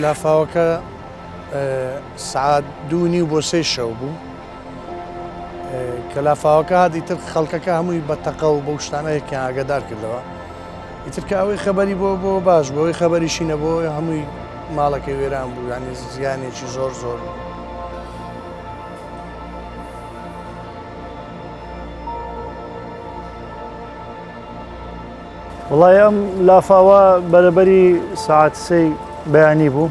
لافاوەکە سعات 2:30 بۆ 3 شەو بوو کە لافاوەکە هاتیتر خەڵکەکە هەمووی بە تەقە و بەو شتانەیەکیان ئاگادار کردەوە ئیتر کە ئەوەی خەبەری بۆ باش بۆ ئەوەی خەبەریشی نەبووە هەمووی ماڵەکەی وێران بوو یعنی زیانێکی زۆر وڵای ئەم لافاوە بەرەبەری ساعات 3 بەیانی بوو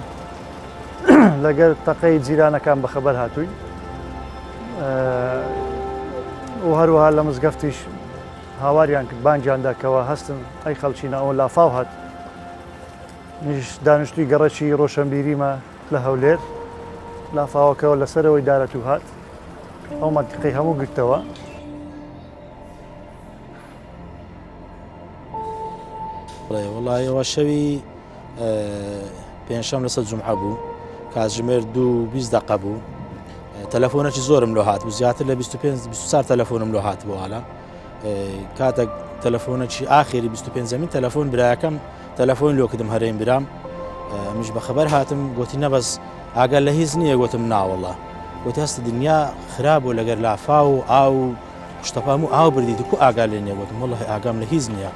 لەگەر تەقەی جیرانەکان بەخەبەر هاتووی و هەروەها لە مزگەفتیش هاواریان کرد بانگیاندا کەەوە هەستن ئەی خەڵچینە ئەوە لافاو هات نیش دانیشتوی گەڕەکی ڕۆشنبیریمە لە هەولێر لافاوەکەەوە لەسەرەوەی دارەت و هات ئەو مەنتیقەی هەموو گرتەوە وڵایەوە شەوی پێنجشەم لەسەر جومعە بوو کاتژمێر 2:20 بوو تەلەفۆنێکی زۆرم لۆ هات بوو زیاتر لە 25 تەلەفۆنم لۆ هات بۆواڵە کاتێک تەلەفۆنێکی ئاخری 25 تەلەفۆن برایەکەم تەلەفۆن لۆ کردم هەرێم برام مش بەخەبەر هاتم گوتی نەبەس ئاگەر لە هیچ نییە گوتم ناوەڵە گوتی هەستە دنیا خراپبوو لەگەر لافا و ئاو شتەپام و ئاو بردیت و ئاگار لێ نییە گوتم وەڵڵی ئاگام لە هیچ نییە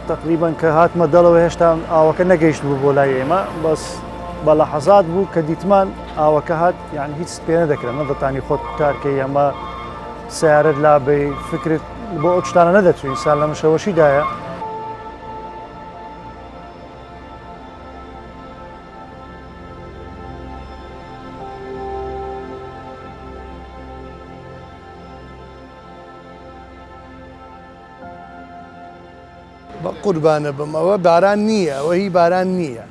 تقریبان کە هاتمە دەڵەوە هێشتا ئاوەکە نەگەیشت بوو بۆ لای ئێمە بەس بە لەحەزات بوو کە دیتمان ئاوەکە هات یعنی هیچ پێ نەدەکرێت نەدەتانی خۆت قوتارکەی ئەمە سیارەت لا بێ فکرت بۆ ئەو شتانە نەدەچوو ئینسان لە مشەوەشیدایە بە قوربانە بم ئەوە باران نییە ئەوە هی باران نییە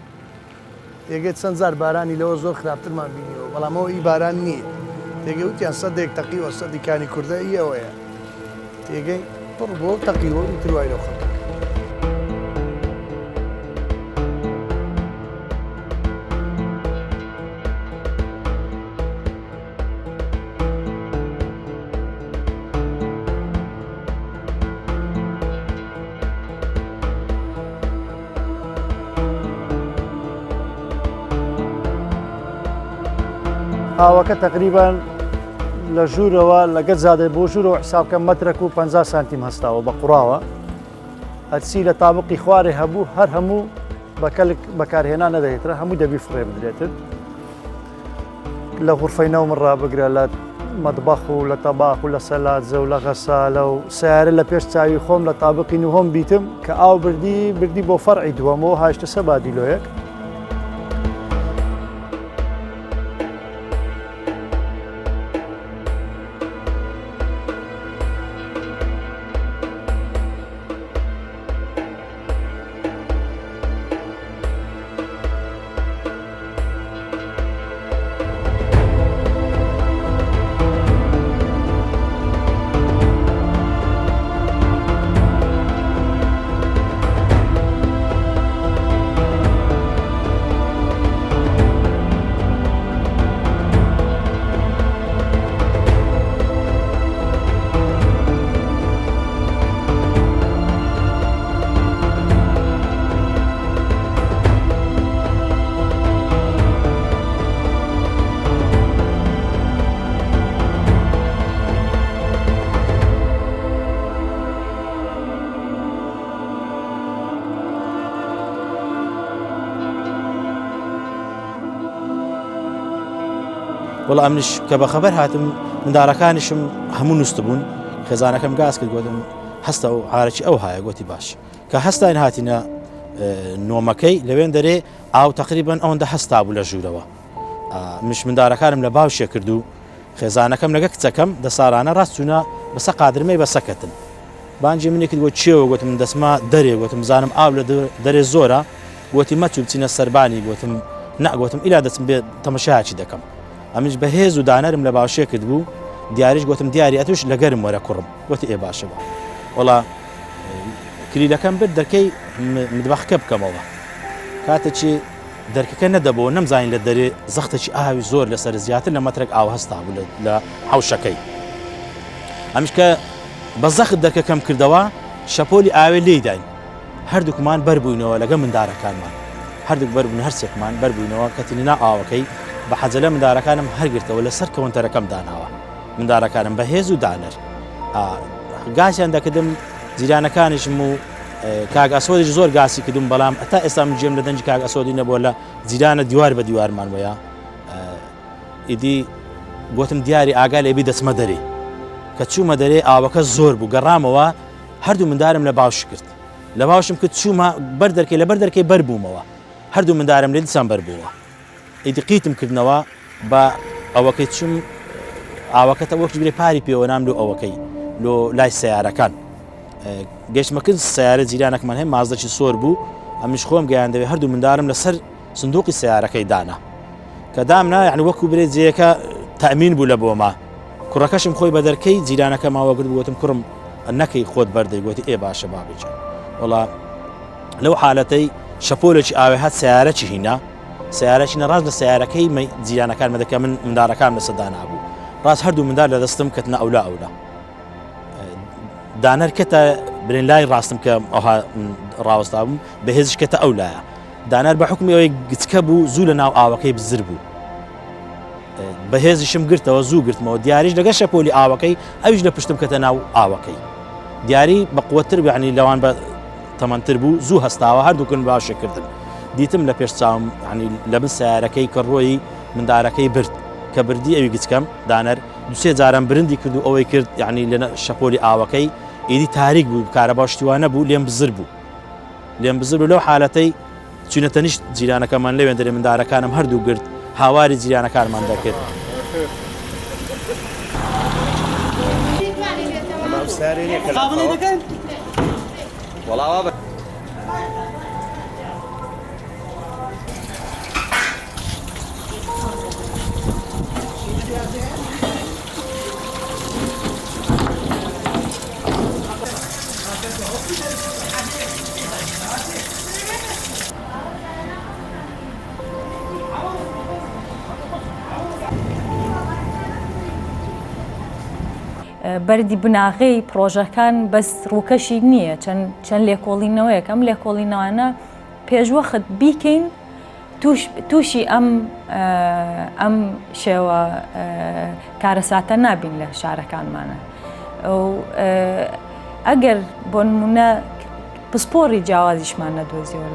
تێگەیت چەند جار بارانی لەوە زۆر خراپترمان بینیەوە بەڵام ئەوە هی باران نییە تێگەی وتیان 100 تەقیوە 100 کانی کوردایی ئەوەیە تێگەی پڕ بۆ تەقیوە ئیتر وای لەو خەڵکە ئاوەکە تقریبان لە ژوورەوە لەگەر زیادە بۆ ژوورەوە حسابکە مەترێک و 50 سانتیم هەستاوە بە قوڕاوە هەرچی لە تابقی خوارێ هەبوو هەر هەموو بەکارهێنا نەدەهێترە هەموو دەبی فڕێ بدرێتن لە غورفەی نەو من ڕابگرە لە مەطبەخ و لە تەباخ و لە سەلاجە و لە غەسالە و سیارە لە پێش چاوی خۆم لە تابقی نوهۆم بیتم کە ئاو بردی بۆ فەرعی دووەمەوە هاشتە 3 بادیلۆیەک وەڵام منیش کە بەخەبەر هاتم منداڵەکانیشم هەموو نووسە بوون خێزانەکەم گاز کرد گوتم هەستە و حارەکی ئەو هایە گوتی باش کە هەستاین هاتینە نۆمەکەی لەوێن دەرێ ئاو تقریبان ئەوەندە هەستا بوو لە ژوورەوە مش منداڵەکانم لە باوشێ کرد و خێزانەکەم لەگە کچەکەم دەساڵانە ڕاست چوونە بەسە قادرمەی بەسەکەتن بانجی منی کرد گوت چیەوە گوتم دەسما دەرێ گوتم زانم ئاو لە دەرێ زۆرە گوتی مەچوو بچینە سەربانی گوتم نەگوتم ئیلا دەچم بێ تەمەشایەکی دەکەم ئەمیش بەهێز و دانەرم لە باوشێ کرد بوو دیاریش گوتم دیاری ئەتوش لەگەرم وەرە کوڕم گوتی ئێ باشە بە وەڵا کلیلەکەم برد دەکەی مدبەخەکە بکەمەوە کاتێکی دەرکەکە نەدەبەوە نەمزانین لە دەرێ زەختێکی ئاوی زۆر لەسەر زیاتر لە مەترێک ئاو هەستا بوو لە حوشەکەی ئەمیش کە بە زەخت دەرکەکەم کردەوە شەپۆلی ئاوێ لێداین هەردووکمان بەربووینەوە لەگە مندارەکانمان هەردووک بەربوون هەرسێکمان بەربووینەوە کەتینا ئاوەکەی بە حەجەلە مندارەکانم هەرگرتەوە لەسەر کەونتەرەکەم داناوە مندارەکانم بەهێز و دانەر گاسیان دەکردم جیرانەکانیشم و کاگ ئەسۆدیش زۆر گاسی کردم بەڵام ئەتا ئێستا من گوێم لە دەنجی کاگ ئەسۆدی نەبووە لە جیرانە دیوار بە دیوارمان وەیە ئیدی گوتم دیاری ئاگا لێبی دەچمە دەرێ کە چوومە دەرێ ئاوەکە زۆر بوو گەڕامەوە هەردوو مندارم لە باوش کرد لە باوشم کرد چوومە بەر دەرکەی لە بەر دەرکەی بەربوومەوە هەردوو مندارم لێ دیسان بەربووە ئیدی قیتم کردنەوە بە ئەوەکەی چوم ئاوەکەتە وەکی برێ پاری پێوە نام لۆ ئەوەکەی لۆ لای سیارەکان گەشتمەکرد سیارە جیرانەکەمان هەیە مازدەکی سۆر بوو ئەمیش خۆم گەیاندەوێ هەردوو مندارم لەسەر سندوقی سیارەکەی دانا کە دامنا یعنی وەکو برێ جێیەکە تەمین بوو لە بۆما کوڕەکەشم خۆی بە دەرکەی جیرانەکە ماوەگرت بووتم کوڕم نەکەی خۆت بەردەی گوتی ئێ باشە بابیجان وڵا لەو حالەتەی شەپۆلێکی ئاوێ هات سیارەکی هینا سیارەکی نەڕاست لە سیارەکەی جیرانەکان مەدەکە من مندارەکان لەسەدا نابوو ڕاست هەردوو مندار لە دەستم کەتنە ئەولا دانەر کەتە برێن لای ڕاستم کە ئەوها ڕاوەستا بووم بەهێزش کەتە ئەولایە دانەر بە حکمی ئەوەی گچکە بوو زوو لە ناو ئاوەکەی بزر بوو بەهێزیشم گرتەوە زوو گرتمەوە دیاریش لەگە شەپۆلی ئاوەکەی ئەویش لە پشتم کەتە ناو ئاوەکەی دیاری بە قووەتر یعنی لەوان بە تەمەنتر بوو زوو هەستاوە هەردووکن باشێکردن دیتم لە پێش چاوم ینی لە من سیارەکەی کە ڕۆی مندارەکەی برد کە بردی ئەوی گچکەم دانەر دوسێ جاران برندی کرد و ئەوەی کرد یعنی لە شەپۆلی ئاوەکەی ئیدی تاریک بوو کارە باشتیوانە بوو لێم بزر بوو لەو حالەتەی چونەتەنیشت جیرانەکەمان لەوێن دەرێ مندارەکانم هەردوو گرت هاواری جیرانەکانمان دەکرد بەردی بناغی پرۆژەکان بەس ڕووکەشی نییە چەند لێکۆڵینەوەیەک ئەم لێکۆڵینەوەانە پێشوەخت بیکەین تووشی ئەم شێوە کارەساتە نابین لە شارەکانمانە ئەگەر بۆ نمونە پسپۆری جیاوازیشمان نەدۆزیەوە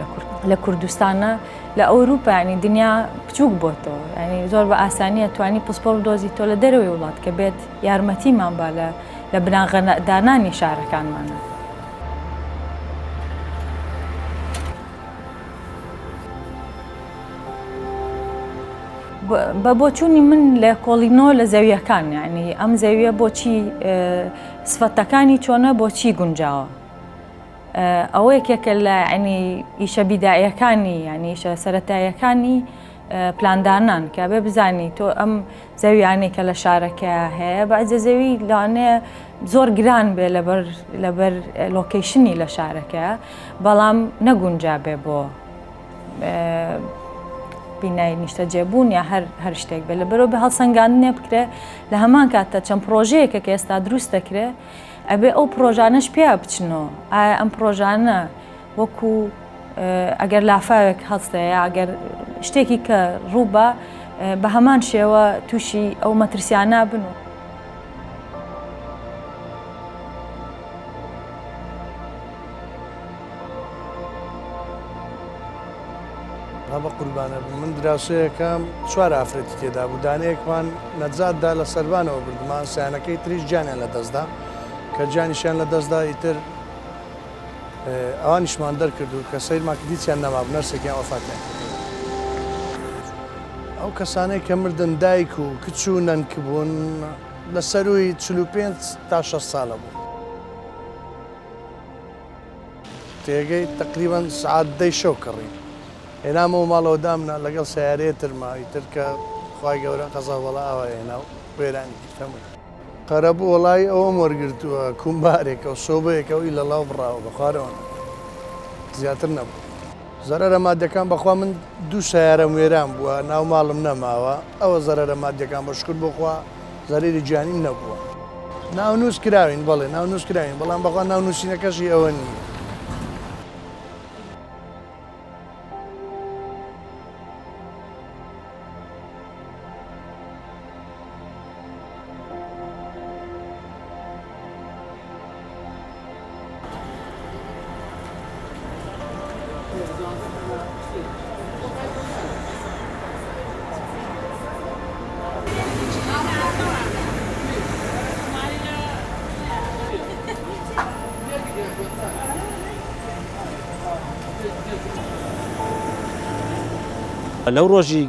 لە کوردستانە لە ئەوروپا ینی دنیا بچووک بۆتەوە ینی زۆر بە ئاسانیە توانی پسپۆر دۆزیتۆ لە دەرەوەی وڵات کە بێت یارمەتیمان با لە بناغدانانی شارەکانمانە. بە بۆچوونی من لە کۆڵینۆ لە زەویەکان ینی ئەم زەویە بۆچی سفەتەکانی چۆنە بۆچی گونجاوە ئەوە یەکێکە لە ینی ئیشە بیداییەکانی ینی ئیشە سەرەتاییەکانی پلاندانان کە بێ بزانی تۆ ئەم زەویانێک کە لە شارەکە هەیە بەعجە زەوی لەوانەیە زۆر گران بێ لەبەر لۆکیشنی لە شارەکە بەڵام نەگونجا بێ بۆ بینایی نیشتە جێبوون یا هەر شتێک بێ لەبەرەوە بە هەڵسەنگاندنێ بکرێ لە هەمان کاتە چەند پرۆژەیەکە کە ئێستا دروست دەکرێ ئەبێ ئەو پرۆژانەش پێ بچنەوە ئایا ئەم پرۆژانە وەکو ئەگەر لافاوێک هەستەیە ئەگەر شتێکی کە ڕووبە بە هەمان شێوە تووشی ئەو مەترسیانە بن و بە قوربانە من دراوسەیەکەم چوار ئافرەتی تێدا بوو دانەیەکمان نەجاتدا لە سەربانەوە بردمان سیانەکەی تریش گیانیان لە دەستدا کە گیانیشیان لە دەستدا ئیتر ئەوانیشمان دەرکرد و کە سەیرمان دیچیان نەمابوو نەرسێکیان وەفاتیان ئەو کەسانەی کە مردن دایک و کچ و نەنک بوون لە سەروی 45 تا 6 ساڵە بوو تێگەی تقریبان سعات 10 شەو کڕی هێنامەوە ماڵەوە دامنا لەگەڵ سیارەیەترما ئیتر کە خوای گەورە قەزا وەڵا ئەوە هێنا و وێرانی کردەمە قەرەبوو وەڵای ئەوەم وەرگرتووە کومبارێکە و سۆبەیەکە و ئی لە لاو بڕاوە بە خوارەوە زیاتر نەبوو زەرەرە مادیەکان بەخوا من دوو سیارەم وێران بووە ناو ماڵم نەماوە ئەوە زەرەرە مادیەکان بەشکر بخوا زەرری جیانی نەبووە ناونووس کراوین بەڵێ ناونووس کراوین بەڵام بەخوا ناونووسینەکەشی ئەوە نییە. لەو ڕۆژی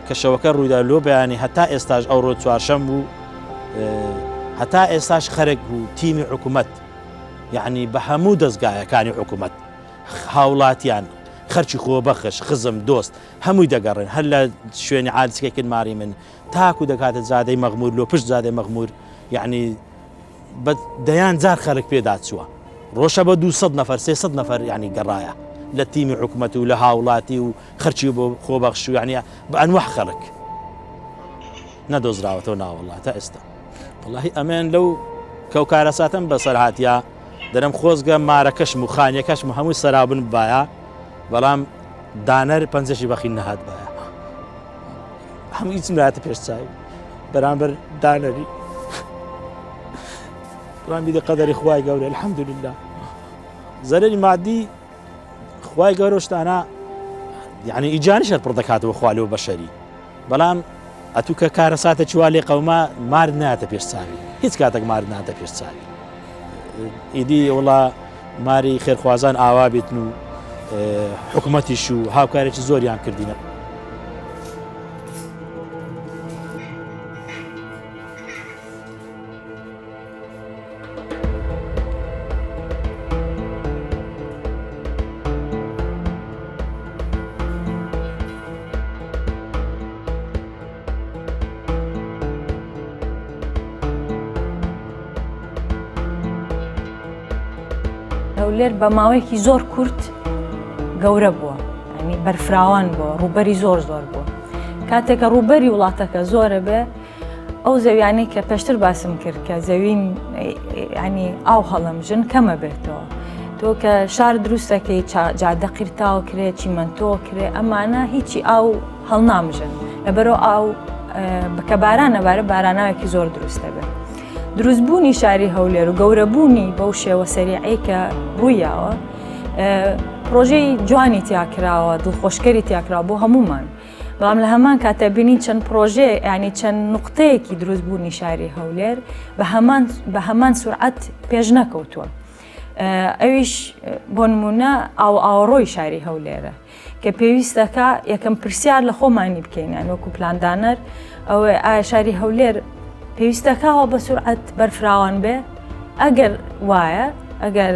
کەشەوەکە ڕوویدا لۆ بەیانی هەتا ئێستاش ئەو ڕۆ چوارشەم بوو هەتا ئێستاش خەرێک بوو تیمی حکوومەت یعنی بە هەموو دەستگایەکانی حکوومەت هاوڵاتیان خەرچی خۆبەخش خزم دۆست هەمووی دەگەڕێن هەر لە شوێنی عادسکێکن ماری من تاکو دەکاتە زادەی مەغمور لۆ پشت زادەی مەغمور یعنی بە دەیان جار خەرک پێدا چووە ڕۆژە بە 200 نەفەر 300 نەفەر یعنی گەڕایە لە تیمی حکوومەت و لە هاوڵاتی و خەرچی بۆ خۆبەخش و یعنی بە ئەنوە خەڵک نەدۆزراوەتەوە ناوەڵات تا ئێستا وەڵاهی ئەمێن لەو کەوکارە ساتم بەسەر هاتیە دەرم خۆزگە مارەکەشم و خانیەکەشم هەمووی سەرابن باە بەڵام دانەر پەنجەشی بەخی نەهات باە هەموو هیچم لاتە پێش چاوی بەرامبەر دانەری بەڵام بیدە قەدەری خوای گەورە الحەمدولله زەرەری مادی خوای گەورە شتانە یعنی ئیجانیش پڕ دەکاتەوە خوالەوە بەشەری بەڵام ئەتوو کە کارە ساتە چوا لێ قەوما مار ناتە پێش چاوی هیچ کاتێک مار ناتە پێش چاوی ئیدی وڵا ماری خێرخوازان ئاوا بێتن و حکوومەتیش و هاوکارێکی زۆریان کردینە. هەولێر بە ماوەیەکی زۆر کورت گەورە بووە ینی بەرفراوان بووە ڕووبەری زۆر بووە کاتێککە ڕووبەری وڵاتەکە زۆرە بێ ئەو زەویانەی کە پێشتر باسم کرد کە زەوین ینی ئاو هەڵەمژن کەمە بێتەوە تۆ کە شار دروستەکەی جادە قیرتاوە کرێ چیمەنتۆ کرێ ئەمانە هیچی ئاو هەڵنامژن لەبەرەوە ئاو بکە بارانەبارە باراناوێکی زۆر دروستە بێت. دروستبوونی شاری هەولێر و گەورەبوونی بەو شێوە سەریعەی کە ڕوویاوە پرۆژەی جوانی تیاکراوە دڵخۆشکەری تیاکراوە بۆ هەمومان بەڵام لە هەمان کاتە بینین چەند پرۆژێ ینی چەند نقطەیەکی دروستبوونی شاری هەولێر بە هەمان سورعەت پێش نەکەوتووە ئەویش بۆ نمونە ئاوەڕۆی شاری هەولێرە کە پێویستەکە یەکەم پرسیار لە خۆمانی بکەین یان وەکو پلاندانەر ئەوە ئایا شاری هەولێر پێویستەکەەوە بە سورعەت بەرفراوان بێ ئەگەر وایە ئەگەر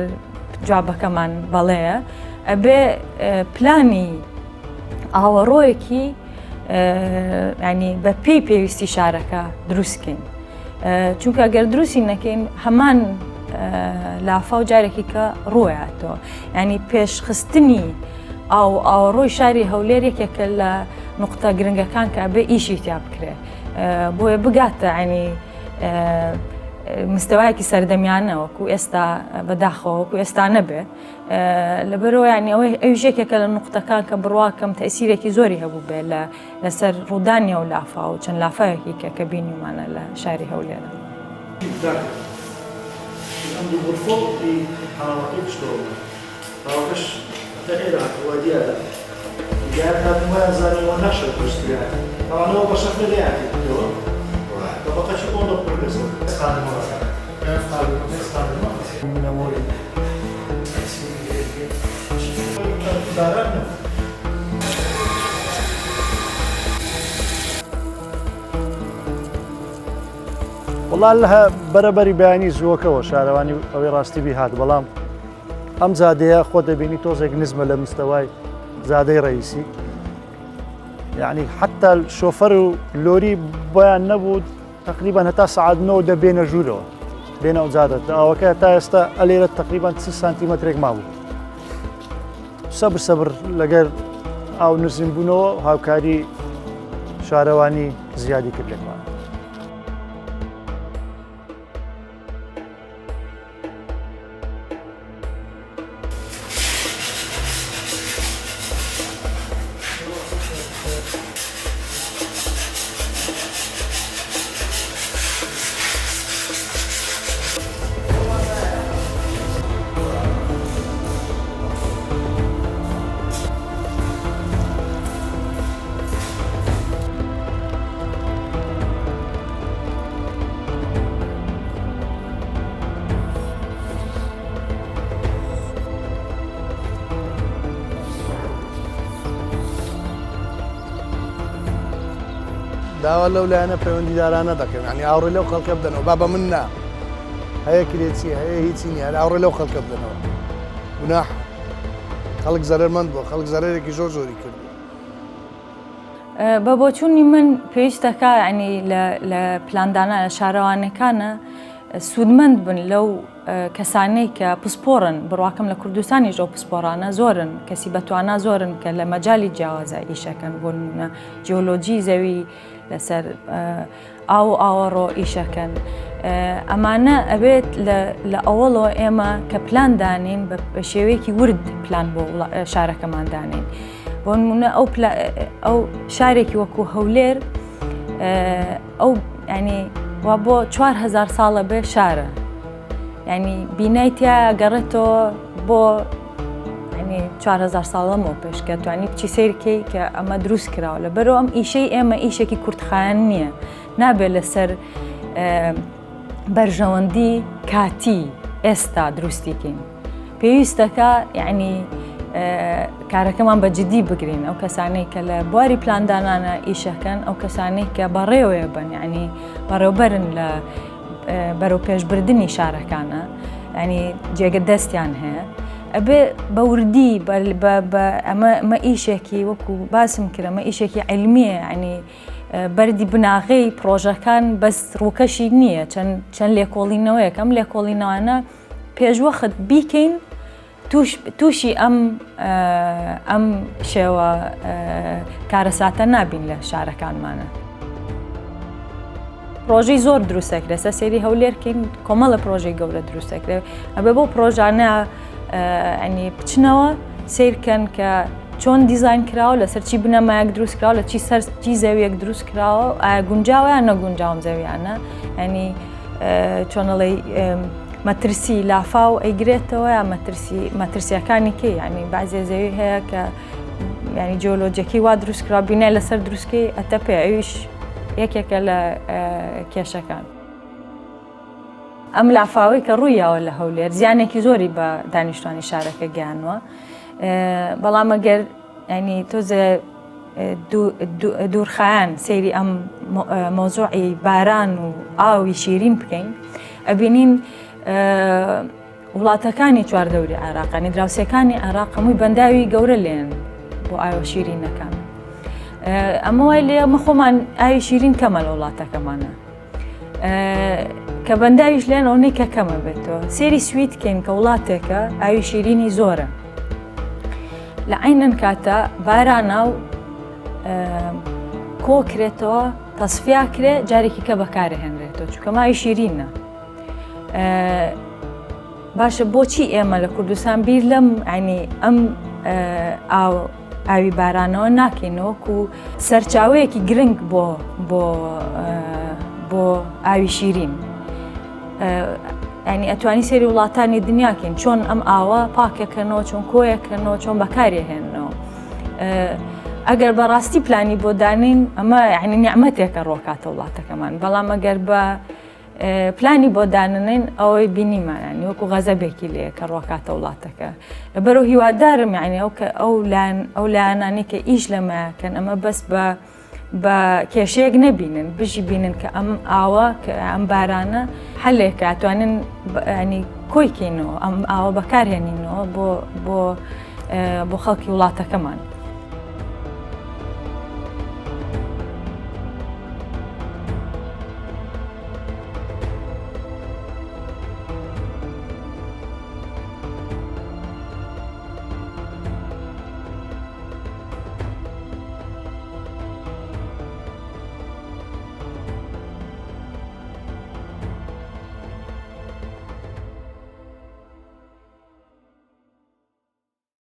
جوابەکەمان بەڵەیە ئەبێ پلانی ئاوەڕۆیەکی ینی بە پێی پێویستی شارەکە دروستکەین چونکە ئەگەر دروستی نەکەین هەمان لافا و جارێکی کە ڕوایەتەوە ینی پێشخستنی ئاوەڕۆی شاری هەولێر یەکێکە لە نقطە گرنگەکان کە بێ ئیشی تیا بکرێ بۆیە بگاتە ینی مستەوایەکی سەردەمیانەوەکو ئێستا بەداخەوەکو ئێستا نەبێ لەبەرەوە ینی ئەوی ژێکێکە لە نقطەکان کە بڕواکەم تەسیرێکی زۆری هەبوو بێ لەسەر ڕوودانی و لافا و چەند لافایەکی کە بینیمانە لە شاری هەولێرە. دیار هاتووە زانیوە نەشە پرسیار ئەوانەوە بە شەکل لێیانکردەوە بەقەچی ئۆنە پرگەزم وەڵا لە بەرەبەری بەیانی زووەکەەوە شارەوانی ئەوەی ڕاستی بیهات بەڵام ئەم زادەیە خۆ دەبینی تۆزێک نزمە لە مستەوای زادەی ڕئیسی یعنی حتا شۆفەر و لۆری بۆیان نەبوو تقریبان هەتا سعادنەوە دەبێنە ژوورەوە بێنە ئەو زادە ئەوەکە تا ئێستا ئەلێرە تقریبان 30 سانتیمەترێک مابوو سەبر لەگەر ئاو نووسین بوونەوە هاوکاری شارەوانی زیادی کرد لێکمان. داوا لەو لایەنە پەیوەندیدارانە دەکەن ینی ئاوڕێ لەو خەڵکە بدەنەوە بابە من نا هەیە کرێتی هەیە هیچی نیە ئاوڕێ لەو خەڵکە بدەنەوە گوناح خەڵک زەرمەند بووە خەڵک زەرێکی زۆری کرد. بە بۆچوونی من پێویستەکە ینی لە پلاندانە لە شارەوانەکانە سوودمەند بن لەو کەسانەی کە پسپۆڕن بڕواکەم لە کوردستانیش ئەو پسپۆڕانە زۆرن کەسی بەتوانە زۆرن کە لە مەجای جیاوازە ئیشەکەن بۆ نمونە جیۆلۆجی زەوی لەسەر ئاوەڕۆ ئیشەکەن. ئەمانە ئەبێت لە ئەوڵەوە ئێمە کە پلان دانین بە شێوەیەکی ورد پلان بۆ شارەکەمان دانین. بۆ نمونە ئەو شارێکی وەکو هەولێر ئەو ینی وا بۆ 4000 ساڵە بێ شارە ینی بینایتیا گەڕێتەوە بۆ 4000 ساڵەمەوە پێش کە توانی بچی سیرکەی کە ئەمە دروست کراوە لەبەرەوە ئەم ئیشەی ئێمە ئیشێکی کورتخایەن نییە نابێت لەسەر بەرژەوەندی کاتی ئێستا دروستیکەین پێویستەکە یعنی کارەکەمان بە جدی بگرین ئەو کەسانەی کە لە بواری پلاندانانە ئیشەکەن ئەو کەسانەی کە بەڕێوەیە بن ینی بەڕێوەبەرن لە بەرەو پێشبردننی شارەکانە ینی جێگە دەستیان هەیە ئەبێ بە وردی ئەمە ئیشێکی وەکو باسم کرد ئەمە ئیشێکی عیلمیە ینی بەردی بناغی پرۆژەکان بەس ڕووکەشی نییە چەند لێکۆڵینەوەیەک ئەم لێکۆڵینەوەانە پێشوەخت بیکەین تووشی ئەم شێوە کارەساتە نابین لە شارەکانمانە. پرۆژەی زۆر دروستەکرێت سە سێری هەولێرکەین کۆمەڵە پرۆژەی گەورە دروستەکرێت ئەبێ بۆ پرۆژانە ئەنی بچنەوە سیرکەن کە چۆن دیزاین کراوە لەسەر چی بنەمایەک دروست کراوە لە چی زەویەک دروست کراوە ئایا گونجاوە یان نەگونجاوم زەویانە ینی چۆنەڵی مەترسی لافاو ئەیگرێتەوە یا مەترسیەکانی کێ ینی بەعزێ زەوی هەیە کە ینی جیۆلۆجیەکەی وا دروست کرا بینای لەسەر دروستکەی ئەتەپێ ئەویش یەکێکە لە کێشەکان. ئەم لافاوەی کە ڕوویاوە لە هەولێر زیانێکی زۆری بە دانیشتوانی شارەکە گیانوە بەڵام ئەگەر ینی تۆزە دوورخایان سەیری ئەم مۆزوعی باران و ئاوی شیرین بکەین ئەبینین وڵاتەکانی چواردەوری عێراقانی دراوسەکانی عێراق هەمووی بەنداوی گەورە لێن بۆ ئاوە شیرینەکان ئەمە وای لێ ئەمە خۆمان ئاوی شیرین کەمە لە وڵاتەکەمانە کە بەنداویش لێن ئەوەی کە کەمە بێتەوە سێری سویدکەین کە وڵاتێکە ئاوی شیرینی زۆرە لە عینەن کاتە بارانە و کۆکرێتەوە تەسفیا کرێ جارێکی کە بەکارهێنرێتەوە چونکە ماوی شیرینە. باشە بۆچی ئێمە لە کوردستان بیر لەم ینی ئەم ئاوی بارانەوە ناکەینەوەکو سەرچاوەیەکی گرنگ بۆ ئاوی شیرین ینی ئەتوانی سێری وڵاتانی دنیاکەین چۆن ئەم ئاوە پاکەکەنەوە چۆن کۆیەکەنەوە چۆن بەکارێهێننەوە ئەگەر بەڕاستی پلانی بۆ دانین ئەمە یعنی نیعمەتێکە ڕۆکاتە وڵاتەکەمان بەڵام ئەگەر بە پلانی بۆ داننین ئەوەی بینیمانانی وەکو غەزەبێکی لێ کە ڕۆکاتە وڵاتەکە لەبەرەوە هیوادارم یعنی ئەو لایەنانی کە ئیش لەمەکەن ئەمە بەس بە کێشەیەک نەبینن بژی بینن کە ئەم ئاوە کە ئەم بارانە هەلێکە ئەتوانن ینی کۆیکەینەوە ئەم ئاوە بەکارهێنینەوە بۆ خەڵکی وڵاتەکەمان.